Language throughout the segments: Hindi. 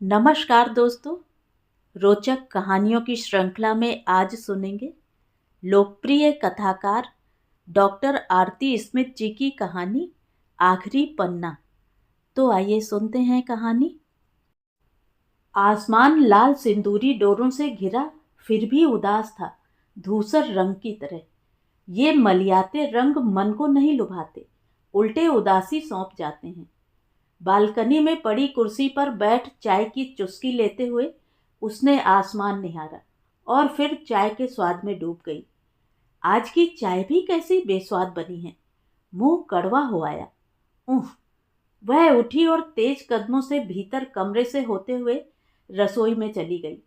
नमस्कार दोस्तों। रोचक कहानियों की श्रृंखला में आज सुनेंगे लोकप्रिय कथाकार डॉक्टर आरती स्मिथ जी की कहानी आखिरी पन्ना। तो आइए सुनते हैं कहानी। आसमान लाल सिंदूरी डोरों से घिरा फिर भी उदास था, धूसर रंग की तरह। ये मलियाते रंग मन को नहीं लुभाते, उल्टे उदासी सौंप जाते हैं। बालकनी में पड़ी कुर्सी पर बैठ चाय की चुस्की लेते हुए उसने आसमान निहारा और फिर चाय के स्वाद में डूब गई। आज की चाय भी कैसी बेस्वाद बनी है, मुंह कड़वा हो आया। उफ। वह उठी और तेज कदमों से भीतर कमरे से होते हुए रसोई में चली गई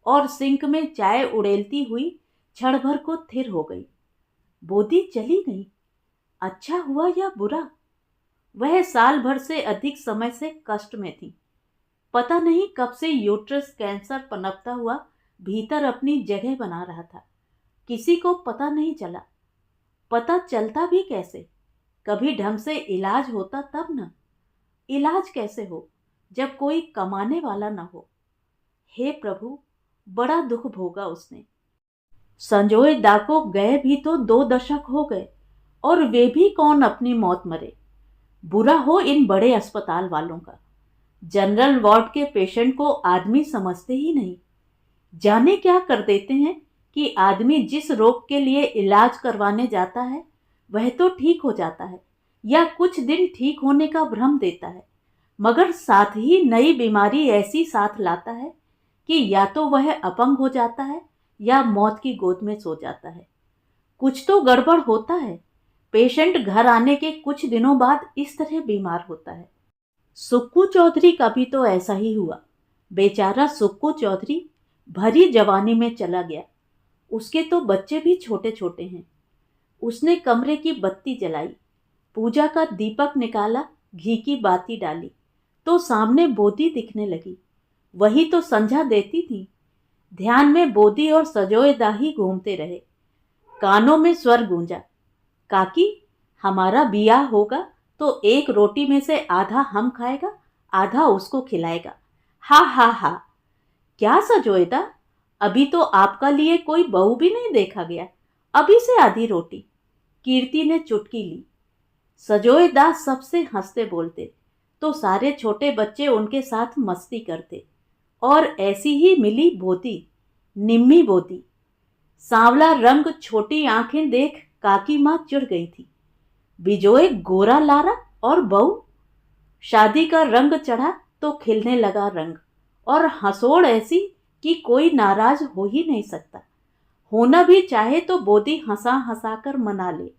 और सिंक में चाय उड़ेलती हुई क्षण भर को थिर हो गई। बोदी चली गई। अच्छा हुआ या बुरा? वह साल भर से अधिक समय से कष्ट में थी। पता नहीं कब से यूट्रस कैंसर पनपता हुआ भीतर अपनी जगह बना रहा था। किसी को पता नहीं चला। पता चलता भी कैसे? कभी ढंग से इलाज होता तब न। इलाज कैसे हो जब कोई कमाने वाला न हो? हे प्रभु, बड़ा दुख भोगा उसने। संजोय दा को गए भी तो 2 दशक हो गए और वे भी कौन अपनी मौत मरे। बुरा हो इन बड़े अस्पताल वालों का। जनरल वार्ड के पेशेंट को आदमी समझते ही नहीं। जाने क्या कर देते हैं कि आदमी जिस रोग के लिए इलाज करवाने जाता है वह तो ठीक हो जाता है या कुछ दिन ठीक होने का भ्रम देता है, मगर साथ ही नई बीमारी ऐसी साथ लाता है कि या तो वह अपंग हो जाता है या मौत की गोद में सो जाता है। कुछ तो गड़बड़ होता है। पेशेंट घर आने के कुछ दिनों बाद इस तरह बीमार होता है। सुक्कू चौधरी का भी तो ऐसा ही हुआ। बेचारा सुक्कू चौधरी भरी जवानी में चला गया। उसके तो बच्चे भी छोटे छोटे हैं। उसने कमरे की बत्ती जलाई, पूजा का दीपक निकाला, घी की बाती डाली तो सामने बोदी दिखने लगी। वही तो संझा देती थी। ध्यान में बोदी और सजोए दाही घूमते रहे। कानों में स्वर गूंजा, काकी, हमारा बियाह होगा तो एक रोटी में से आधा हम खाएगा, आधा उसको खिलाएगा। हा हा हा। क्या सजोएदा, अभी तो आपका लिए कोई बहू भी नहीं देखा गया, अभी से आधी रोटी। कीर्ति ने चुटकी ली। सजोएदा सबसे हंसते बोलते तो सारे छोटे बच्चे उनके साथ मस्ती करते। और ऐसी ही मिली बोदी, निम्मी बोदी। सांवला रंग, छोटी आंखें देख काकी मां चिढ़ गई थी। बिजोए गोरा लारा और बहू। शादी का रंग चढ़ा तो खिलने लगा रंग, और हंसोड़ ऐसी कि कोई नाराज हो ही नहीं सकता। होना भी चाहे तो बोदी हंसा हंसा कर मना ले।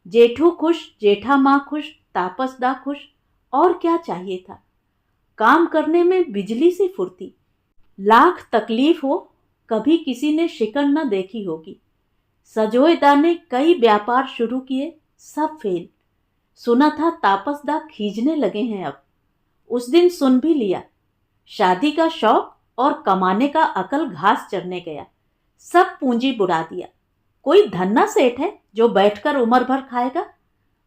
जेठू खुश, जेठा माँ खुश, तापसदा खुश, और क्या चाहिए था। काम करने में बिजली सी फुर्ती। लाख तकलीफ हो, कभी किसी ने शिकन न देखी होगी। सजोयदा ने कई व्यापार शुरू किए, सब फेल। सुना था तापसदा खींचने लगे हैं अब। उस दिन सुन भी लिया। शादी का शौक और कमाने का अकल घास चरने गया। सब पूंजी बुड़ा दिया। कोई धन्ना सेठ है जो बैठकर उम्र भर खाएगा।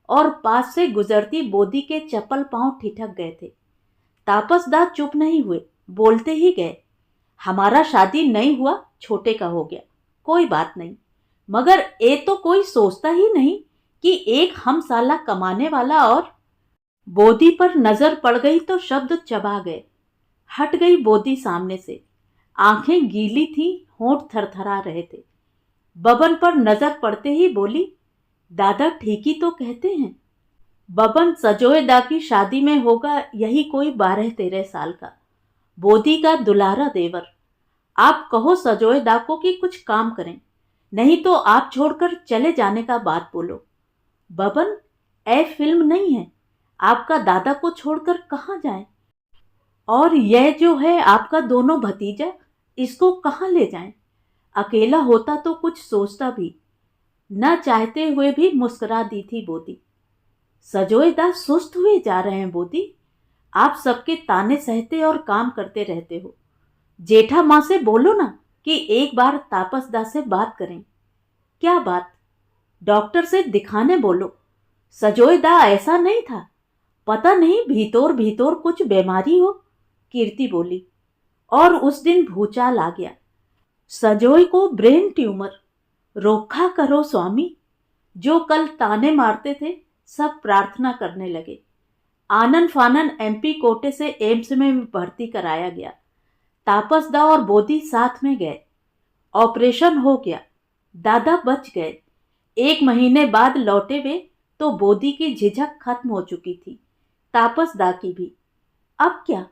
और पास से गुजरती बोदी के चप्पल पांव ठिठक गए थे। तापसदा चुप नहीं हुए, बोलते ही गए। हमारा शादी नहीं हुआ, छोटे का हो गया, कोई बात नहीं, मगर ये तो कोई सोचता ही नहीं कि एक हम साला कमाने वाला। और बोदी पर नजर पड़ गई तो शब्द चबा गए। हट गई बोदी सामने से। आंखें गीली थी, होंठ थरथरा रहे थे। बबन पर नजर पड़ते ही बोली, दादा ठीक ही तो कहते हैं। बबन सजोयदा की शादी में होगा यही कोई 12-13 साल का, बोदी का दुलारा देवर। आप कहो सजोयदा को कि कुछ काम करें, नहीं तो आप छोड़कर चले जाने का बात बोलो। बबन, ए फिल्म नहीं है, आपका दादा को छोड़कर कहाँ जाए। और यह जो है आपका दोनों भतीजा, इसको कहाँ ले जाएं। अकेला होता तो कुछ सोचता भी। न चाहते हुए भी मुस्कुरा दी थी बोदी। सजोयदा सुस्त हुए जा रहे हैं बोदी। आप सबके ताने सहते और काम करते रहते हो। जेठा माँ से बोलो ना कि एक बार तापसदा से बात करें। क्या बात? डॉक्टर से दिखाने बोलो। सजोयदा ऐसा नहीं था, पता नहीं भीतर भीतर कुछ बीमारी हो। कीर्ति बोली, और उस दिन भूचाल आ गया। सजोय को ब्रेन ट्यूमर। रोखा करो स्वामी। जो कल ताने मारते थे सब प्रार्थना करने लगे। आनन फानन एमपी कोटे से एम्स में भर्ती कराया गया। तापसदा और बोधी साथ में गए। ऑपरेशन हो गया। दादा बच गए। 1 महीने बाद लौटे वे तो बोधी की झिझक खत्म हो चुकी थी, तापसदा की भी। अब क्या?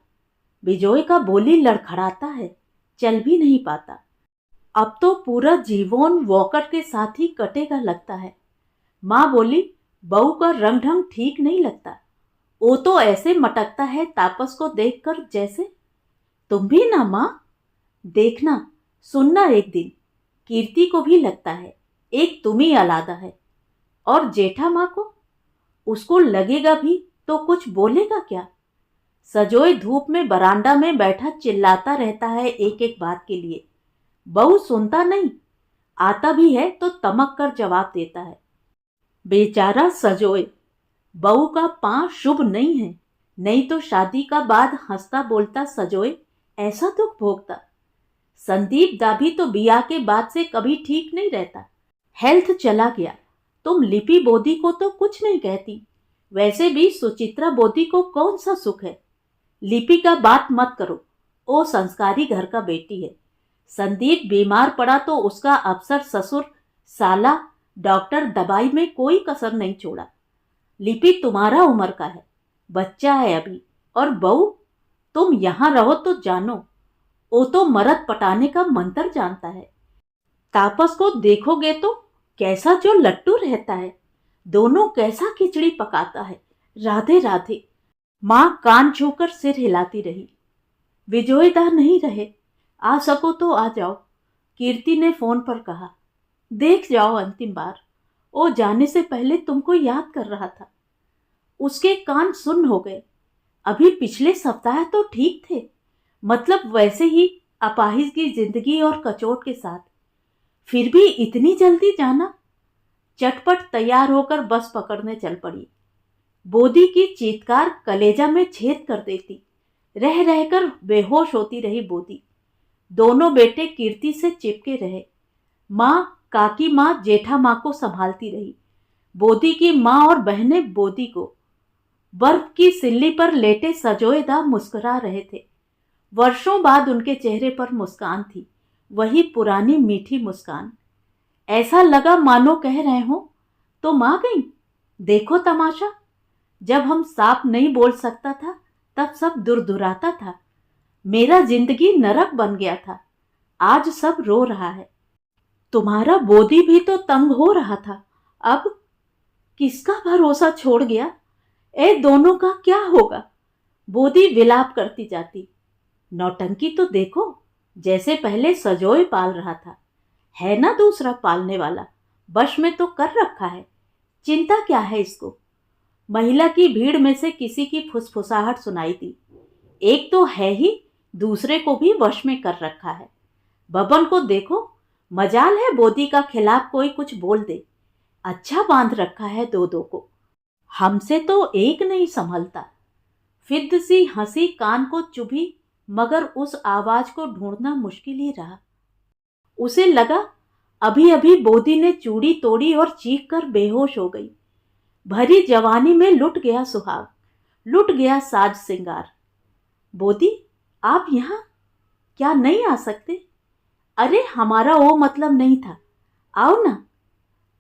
बिजोय का बोली लड़खड़ाता है, चल भी नहीं पाता। अब तो पूरा जीवन वॉकर के साथ ही कटेगा लगता है। माँ बोली, बहू का रंग ढंग ठीक नहीं लगता। वो तो ऐसे मटकता है तापस को देखकर जैसे। तुम भी ना माँ, देखना सुनना एक दिन। कीर्ति को भी लगता है एक तुम ही अलादा है। और जेठा माँ को, उसको लगेगा भी तो कुछ बोलेगा क्या? सजोय धूप में बरांडा में बैठा चिल्लाता रहता है एक एक बात के लिए। बहू सुनता नहीं, आता भी है तो तमक कर जवाब देता है। बेचारा सजोय, बहू का पांव शुभ नहीं है, नहीं तो शादी का बाद हंसता बोलता सजोय ऐसा दुख भोगता। संदीप दा भी तो बिया के बाद से कभी ठीक नहीं रहता। हेल्थ चला गया। तुम लिपि बोधी को तो कुछ नहीं कहती। वैसे भी सुचित्रा बोधी को कौन सा सुख है। लिपि का बात मत करो, वो संस्कारी घर का बेटी है। संदीप बीमार पड़ा तो उसका अफसर ससुर साला डॉक्टर दवाई में कोई कसर नहीं छोड़ा। लिपि तुम्हारा उम्र का है, बच्चा है अभी। और बहू, तुम यहां रहो तो जानो, वो तो मर्द पटाने का मंत्र जानता है। तापस को देखोगे तो कैसा जो लट्टू रहता है, दोनों कैसा खिचड़ी पकाता है। राधे राधे। मां कान छूकर सिर हिलाती रही। विजोयदा नहीं रहे, आ सको तो आ जाओ, कीर्ति ने फोन पर कहा। देख जाओ अंतिम बार, वो जाने से पहले तुमको याद कर रहा था। उसके कान सुन्न हो गए। अभी पिछले सप्ताह तो ठीक थे, मतलब वैसे ही अपाहिज की जिंदगी और कचोट के साथ। फिर भी इतनी जल्दी जाना। चटपट तैयार होकर बस पकड़ने चल पड़ी। बोधी की चीत्कार कलेजा में छेद कर देती। रह रहकर बेहोश होती रही बोधी। दोनों बेटे कीर्ति से चिपके रहे। माँ, काकी माँ, जेठा माँ को संभालती रही। बोधी की माँ और बहनें बोधी को। बर्फ की सिल्ली पर लेटे सजोयदा मुस्कुरा रहे थे। वर्षों बाद उनके चेहरे पर मुस्कान थी, वही पुरानी मीठी मुस्कान। ऐसा लगा मानो कह रहे हो, तुम आ गई, देखो तमाशा। जब हम साफ नहीं बोल सकता था तब सब दुरदुराता था। मेरा जिंदगी नरक बन गया था, आज सब रो रहा है। तुम्हारा बोधी भी तो तंग हो रहा था। अब किसका भरोसा छोड़ गया? ए दोनों का क्या होगा? बोधी विलाप करती जाती। नौटंकी तो देखो, जैसे पहले सजोय पाल रहा था, है ना दूसरा पालने वाला, वश में तो कर रखा है। चिंता क्या है इसको? महिला की भीड़ में से किसी की फुसफुसाहट सुनाई दी। एक तो है ही, दूसरे को भी वश में कर रखा है। बबन को देखो, मजाल है बोधी का खिलाफ कोई कुछ बोल दे। अच्छा बांध रखा है दो दो को, हमसे तो एक नहीं संभलता। फिद्द सी हंसी कान को चुभी, मगर उस आवाज को ढूंढना मुश्किल ही रहा। उसे लगा अभी अभी बोधी ने चूड़ी तोड़ी और चीख कर बेहोश हो गई। भरी जवानी में लुट गया सुहाग, लुट गया साज सिंगार। बोधी, आप यहाँ क्या नहीं आ सकते? अरे हमारा वो मतलब नहीं था, आओ ना।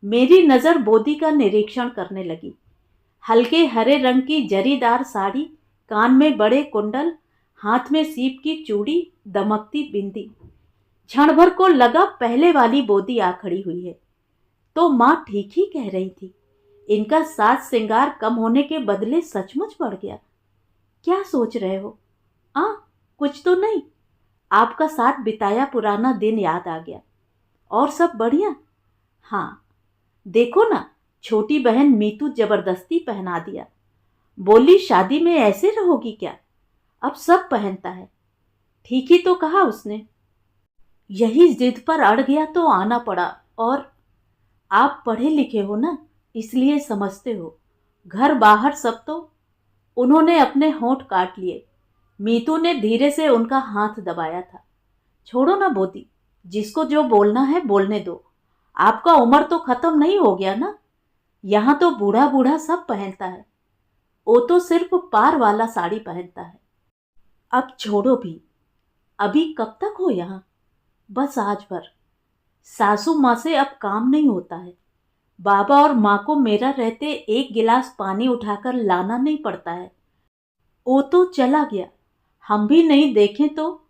मेरी नजर बोधी का निरीक्षण करने लगी। हल्के हरे रंग की जरीदार साड़ी, कान में बड़े कुंडल, हाथ में सीप की चूड़ी, दमकती बिंदी। क्षण भर को लगा पहले वाली बोधी आ खड़ी हुई है। तो माँ ठीक ही कह रही थी, इनका साज श्रृंगार कम होने के बदले सचमुच बढ़ गया। क्या सोच रहे हो? कुछ तो नहीं, आपका साथ बिताया पुराना दिन याद आ गया। और सब बढ़िया? हाँ, देखो ना, छोटी बहन मीतू जबरदस्ती पहना दिया। बोली शादी में ऐसे रहोगी क्या? अब सब पहनता है। ठीक ही तो कहा उसने। यही जिद पर अड़ गया तो आना पड़ा। और आप पढ़े लिखे हो ना, इसलिए समझते हो। घर बाहर सब तो। उन्होंने अपने होंठ काट लिए। मीतू ने धीरे से उनका हाथ दबाया था। छोड़ो ना बोदी, जिसको जो बोलना है बोलने दो। आपका उम्र तो खत्म नहीं हो गया ना। यहाँ तो बूढ़ा बूढ़ा सब पहनता है, वो तो सिर्फ पार वाला साड़ी पहनता है। अब छोड़ो भी, अभी कब तक हो यहाँ? बस आज भर। सासू माँ से अब काम नहीं होता है। बाबा और माँ को मेरा रहते एक गिलास पानी उठाकर लाना नहीं पड़ता है। वो तो चला गया, हम भी नहीं देखें तो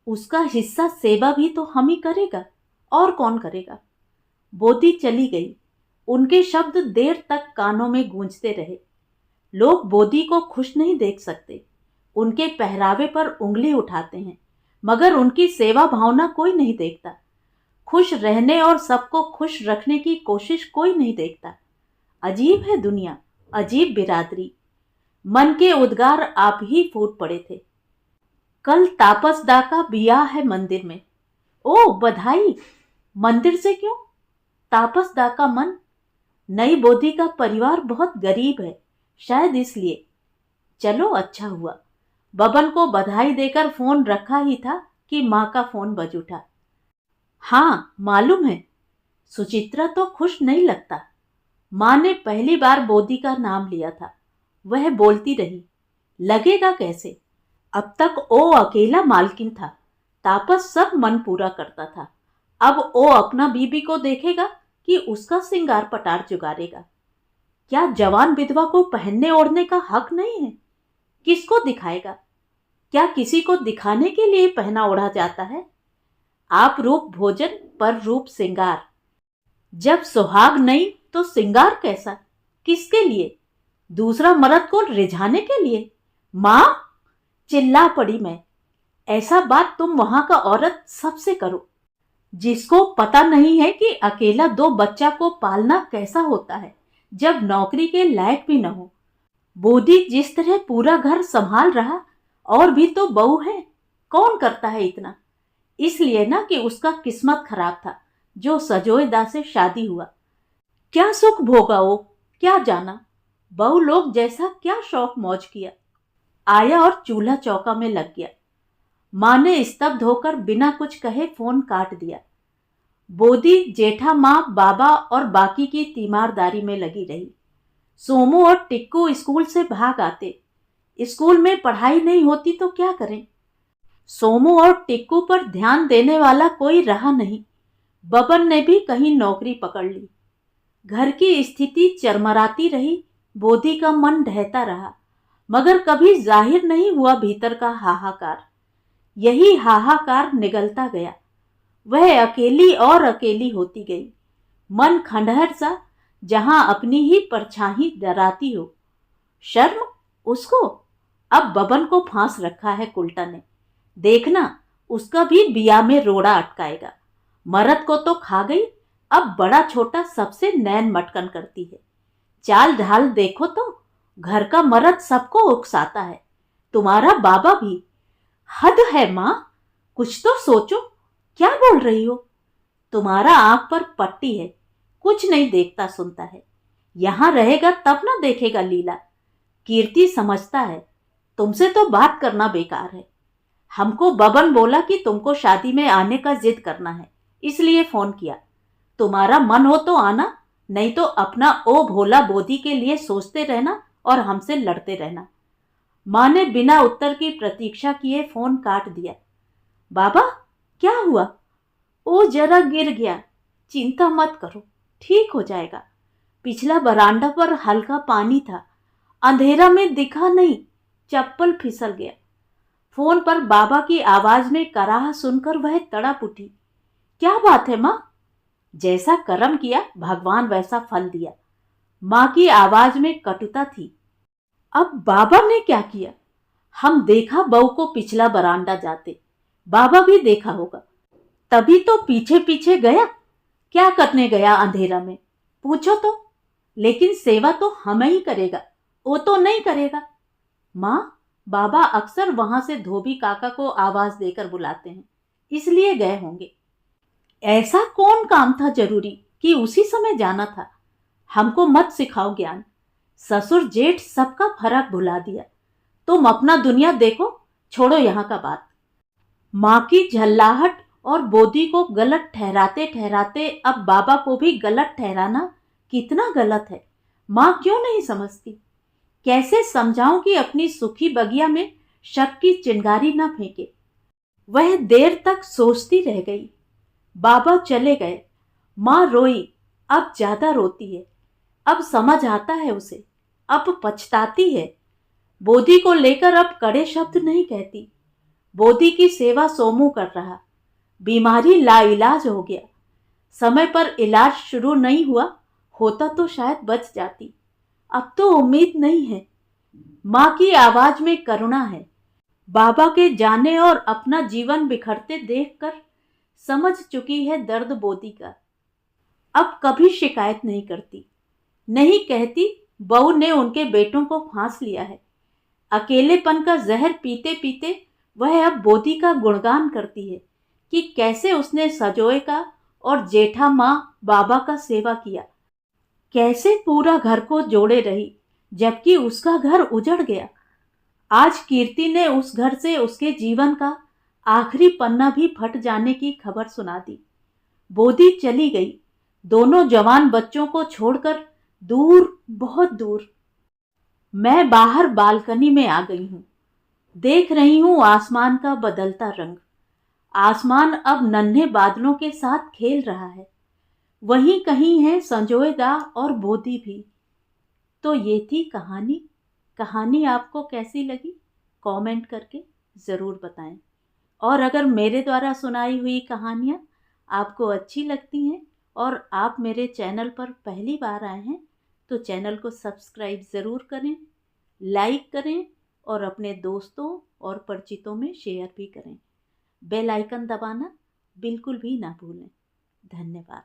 उसका हिस्सा सेवा भी तो हम ही करेगा, और कौन करेगा। बोदी चली गई। उनके शब्द देर तक कानों में गूंजते रहे। लोग बोदी को खुश नहीं देख सकते। उनके पहरावे पर उंगली उठाते हैं, मगर उनकी सेवा भावना कोई नहीं देखता। खुश रहने और सबको खुश रखने की कोशिश कोई नहीं देखता। अजीब है दुनिया, अजीब बिरादरी। मन के उद्गार आप ही फूट पड़े थे। कल तापसदा का बियाह है मंदिर में। ओ बधाई। मंदिर से क्यों? तापसदा का मन। नई बोधी का परिवार बहुत गरीब है, शायद इसलिए। चलो अच्छा हुआ। बबन को बधाई देकर फोन रखा ही था कि माँ का फोन बज उठा। हाँ मालूम है, सुचित्रा तो खुश नहीं लगता। माँ ने पहली बार बोधी का नाम लिया था। वह बोलती रही, लगेगा कैसे? अब तक ओ अकेला मालकिन था। तापस सब मन पूरा करता था। अब ओ अपना बीबी को देखेगा कि उसका सिंगार पटार जुगारेगा। क्या जवान विधवा को पहनने ओढ़ने का हक नहीं है? किसको दिखाएगा? क्या किसी को दिखाने के लिए पहना ओढ़ा जाता है? आप रूप भोजन पर रूप सिंगार। जब सुहाग नहीं तो सिंगार कैसा? किसके लिए? दूसरा मर्द को रिझाने के लिए? मां, चिल्ला पड़ी मैं। ऐसा बात तुम वहां का औरत सबसे करो, जिसको पता नहीं है कि अकेला 2 बच्चा को पालना कैसा होता है, जब नौकरी के लायक भी न हो। बोधी जिस तरह पूरा घर संभाल रहा, और भी तो बहू है, कौन करता है इतना? इसलिए ना कि उसका किस्मत खराब था जो सजोयदा से शादी हुआ। क्या सुख भोगा वो, क्या जाना। बहू लोग जैसा क्या शौक मौज किया। आया और चूल्हा चौका में लग गया। माँ ने स्तब्ध होकर बिना कुछ कहे फोन काट दिया। बोधी जेठा माँ, बाबा और बाकी की तीमारदारी में लगी रही। सोमू और टिक्कू स्कूल से भाग आते। स्कूल में पढ़ाई नहीं होती तो क्या करें? सोमू और टिक्कू पर ध्यान देने वाला कोई रहा नहीं। बबन ने भी कहीं नौकरी पकड़ ली। घर की स्थिति चरमराती रही। बोधी का मन ढहता रहा, मगर कभी जाहिर नहीं हुआ भीतर का हाहाकार। यही हाहाकार निगलता गया। वह अकेली और अकेली होती गई। मन खंडहर सा, जहां अपनी ही परछाई डराती हो। शर्म उसको। अब बबन को फांस रखा है कुल्टा ने। देखना, उसका भी बिया में रोड़ा अटकाएगा। मरद को तो खा गई, अब बड़ा छोटा सबसे नैन मटकन करती है। चाल ढाल देखो तो घर का मर्द सबको उकसाता है, तुम्हारा बाबा भी। हद है मां, कुछ तो सोचो। क्या बोल रही हो? तुम्हारा आंख पर पट्टी है, कुछ नहीं देखता सुनता है। यहां रहेगा तब ना देखेगा लीला। कीर्ति समझता है, तुमसे तो बात करना बेकार है। हमको बबन बोला कि तुमको शादी में आने का जिद करना है, इसलिए फोन किया। तुम्हारा मन हो तो आना, नहीं तो अपना ओ भोला बोधी के लिए सोचते रहना और हमसे लड़ते रहना। माँ ने बिना उत्तर की प्रतीक्षा किए फोन काट दिया। बाबा, क्या हुआ? ओ जरा गिर गया। चिंता मत करो, ठीक हो जाएगा। पिछला बरांडा पर हल्का पानी था, अंधेरा में दिखा नहीं, चप्पल फिसल गया। फोन पर बाबा की आवाज में कराह सुनकर वह तड़प उठी। क्या बात है माँ? जैसा कर्म किया भगवान वैसा फल दिया। माँ की आवाज में कटुता थी। अब बाबा ने क्या किया? हम देखा बहू को पिछला बरांडा जाते, बाबा भी देखा होगा, तभी तो पीछे पीछे गया। क्या करने गया अंधेरा में, पूछो तो। लेकिन सेवा तो हमें ही करेगा, वो तो नहीं करेगा। माँ, बाबा अक्सर वहां से धोबी काका को आवाज देकर बुलाते हैं, इसलिए गए होंगे। ऐसा कौन काम था जरूरी कि उसी समय जाना था? हमको मत सिखाओ ज्ञान। ससुर जेठ सबका फर्क भुला दिया। तुम अपना दुनिया देखो, छोड़ो यहाँ का बात। माँ की झल्लाहट और बोधी को गलत ठहराते ठहराते अब बाबा को भी गलत ठहराना कितना गलत है, माँ क्यों नहीं समझती? कैसे समझाऊं कि अपनी सुखी बगिया में शक की चिंगारी न फेंके? वह देर तक सोचती रह गई। बाबा चले गए। माँ रोई, अब ज्यादा रोती है। अब समझ आता है उसे, अब पछताती है। बोधी को लेकर अब कड़े शब्द नहीं कहती। बोधी की सेवा सोमू कर रहा। बीमारी लाइलाज हो गया। समय पर इलाज शुरू नहीं हुआ होता तो शायद बच जाती। अब तो उम्मीद नहीं है। माँ की आवाज में करुणा है। बाबा के जाने और अपना जीवन बिखरते देखकर समझ चुकी है दर्द बोधी का। अब कभी शिकायत नहीं करती, नहीं कहती बहू ने उनके बेटों को फांस लिया है। अकेलेपन का जहर पीते पीते वह अब बोधी का गुणगान करती है कि कैसे उसने सजोए का और जेठा माँ बाबा का सेवा किया, कैसे पूरा घर को जोड़े रही जबकि उसका घर उजड़ गया। आज कीर्ति ने उस घर से उसके जीवन का आखिरी पन्ना भी फट जाने की खबर सुना दी। बोधी चली गई, दोनों जवान बच्चों को छोड़कर दूर, बहुत दूर। मैं बाहर बालकनी में आ गई हूं। देख रही हूं आसमान का बदलता रंग। आसमान अब नन्हे बादलों के साथ खेल रहा है। वहीं कहीं है संजोएदा और बोधी भी। तो ये थी कहानी। कहानी आपको कैसी लगी कमेंट करके ज़रूर बताएं। और अगर मेरे द्वारा सुनाई हुई कहानियाँ आपको अच्छी लगती हैं और आप मेरे चैनल पर पहली बार आए हैं तो चैनल को सब्सक्राइब ज़रूर करें, लाइक करें और अपने दोस्तों और परिचितों में शेयर भी करें। बेल आइकन दबाना बिल्कुल भी ना भूलें। धन्यवाद।